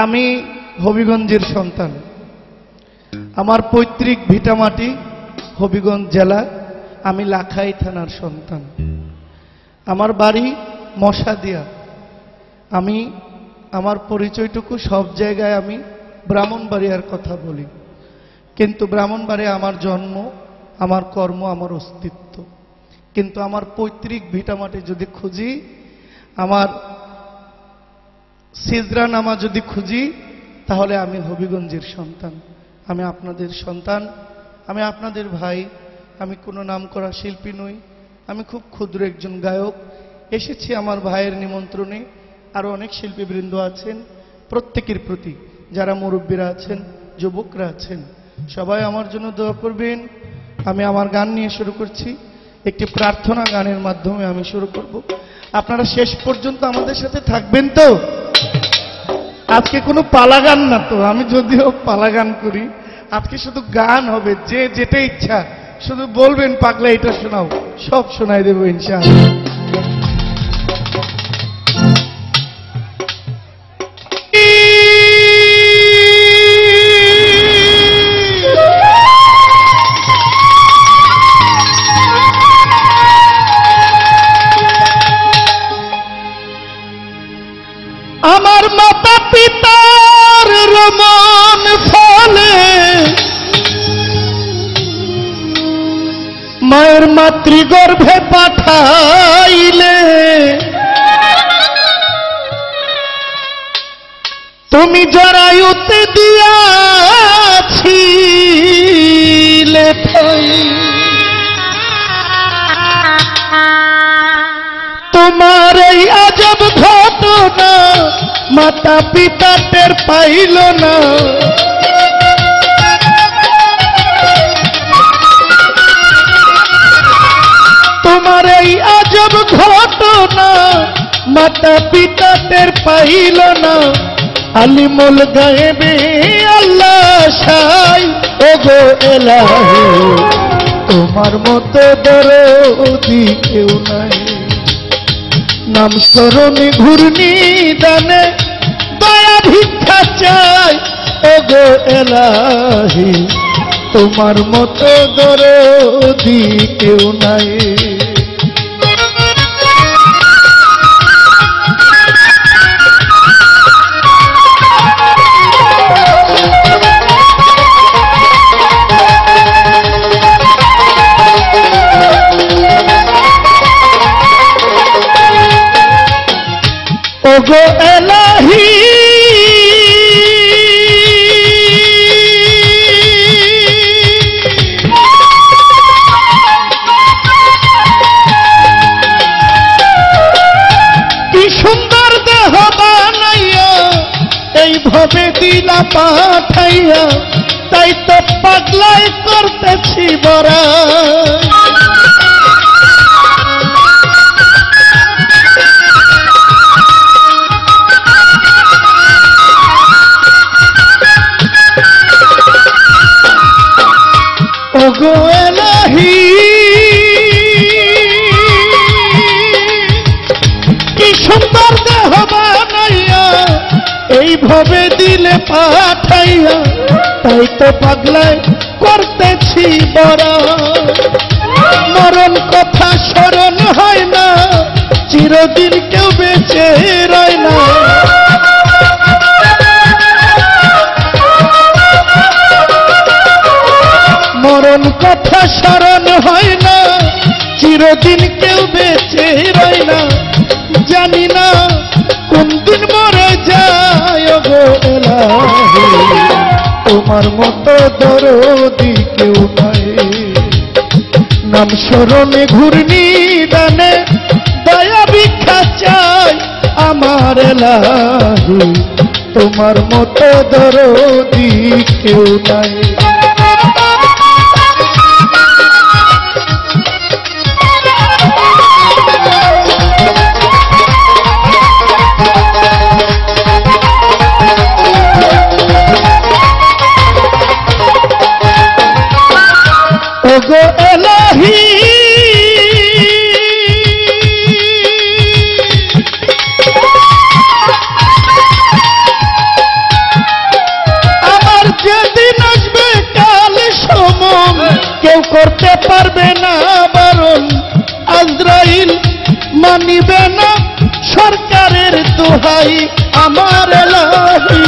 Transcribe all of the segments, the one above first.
আমি হবিগঞ্জের সন্তান। আমার পৈতৃক ভিটামাটি হবিগঞ্জ জেলা। আমি লাখাই থানার সন্তান। আমার বাড়ি মশাদিয়া। আমি আমার পরিচয়টুকু সব জায়গায় আমি ব্রাহ্মণবাড়িয়ার কথা বলি, কিন্তু ব্রাহ্মণবাড়িয়া আমার জন্ম, আমার কর্ম, আমার অস্তিত্ব। কিন্তু আমার পৈতৃক ভিটামাটি যদি খুঁজি, আমার সিজরানামা যদি খুঁজি, তাহলে আমি হবিগঞ্জের সন্তান। আমি আপনাদের সন্তান, আমি আপনাদের ভাই। আমি কোনো নামকরা শিল্পী নই, আমি খুব ক্ষুদ্র একজন গায়ক। এসেছি আমার ভাইয়ের নিমন্ত্রণে। আরও অনেক শিল্পীবৃন্দ আছেন, প্রত্যেকের প্রতি যারা মুরব্বীরা আছেন, যুবকরা আছেন, সবাই আমার জন্য দোয়া করবেন। আমি আমার গান নিয়ে শুরু করছি, একটি প্রার্থনা গানের মাধ্যমে আমি শুরু করব। আপনারা শেষ পর্যন্ত আমাদের সাথে থাকবেন তো? আজকে কোনো পালা গান না তো, আমি যদিও পালা গান করি, আজকে শুধু গান হবে। যে যেটা ইচ্ছা শুধু বলবেন, পাগলা এটা শোনাও, সব শোনাই দেবো ইনশাআল্লাহ। আমার মাতা পিতার রমণ ফলে মায়ের মাতৃগর্ভে পাঠাইলে, তুমি জরায়ুতে দিয়াছিলে ঠাই। তোমার এই আজব ঘটনা মাতা পিতা টের পাইল না। তোমার এই আজব ঘটনা মাতা পিতা টের পাইল না। আলিমুল গায়েবে আল্লাহ সাই, ওগো এলাহি তোমার মতো দরদি কেউ নাই। নাম স্মরণে ঘূর্ণি দানে দয়া ভিক্ষা চাই, ওগো এলাহি তোমার মতো দরদি কেউ নাই। ওগো এলাহি কি সুন্দর দেহ বানাইয়া এইভাবে দিলা পাঠাইয়া, তাই তো পাগলাই করতেছি বড়া। ওগো এলাহি কি সুন্দর দেহ বানাইয়া এইভাবে দিলে পাঠাইয়া, তাই তো পাগলায় করতেছি বড়। মরণ কথা স্মরণ হয় না, চিরদিন কেউ বেঁচে রয় না। মরণ কথা স্মরণ হয় না, চিরদিন কেউ বেঁচে রয় না। জানি না কোন দিন মরে যায়, ওগো এলাহি তোমার মতো দরদি কেউ নাই। নাম স্মরণে ঘূর্ণি দানে দয়া ভিক্ষা চাই, আমার এলাহি তোমার মতো দরদি কেউ নাই। ওগো এলাহি করতে পারবে না বারণ, আজরাইল মানিবে না সরকারের দোহাই আমার এলাহি।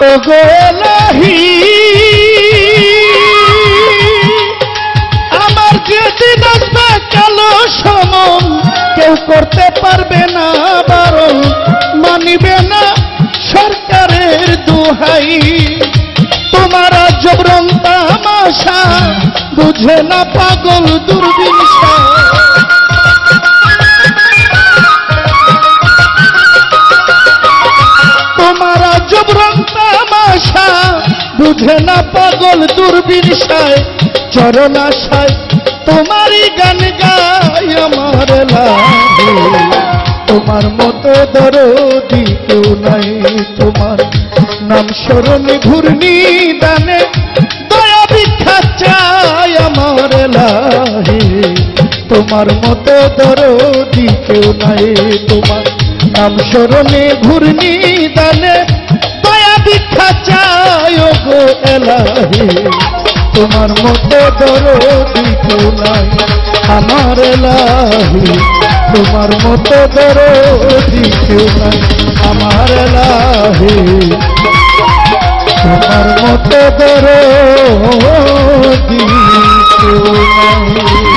ওগো এলাহি আমার যেদিন আসবে কালো সমন, কেউ করতে পারবে না বারণ, মানিবে না সরকারের দোহাই। তোমার জবরন তামাশা বুঝে না পাগল দুর্বিনসা, তোমার জবরন তামাশা বুঝে না পাগল দুর্বিনসায়। চরণ আশায় তোমারই গান গাই আমার এলাহি। তোমার মতো দরদি কেউ নাই, তোমার নাম স্মরণে ঘূর্ণি দানে দয়া ভিক্ষা চাই আমার এলাহি। তোমার মতো দরদি কেউ নাই, তোমার নাম স্মরণে ঘূর্ণি দানে দয়া ভিক্ষা চাই ওগো এলাহি। তোমার মতো দরদি কেউ নাই আমার এলাহি। তোমার মতো দরদি কেউ নাই আমার এলাহি। তোমার মতো দরদি কেউ নাই।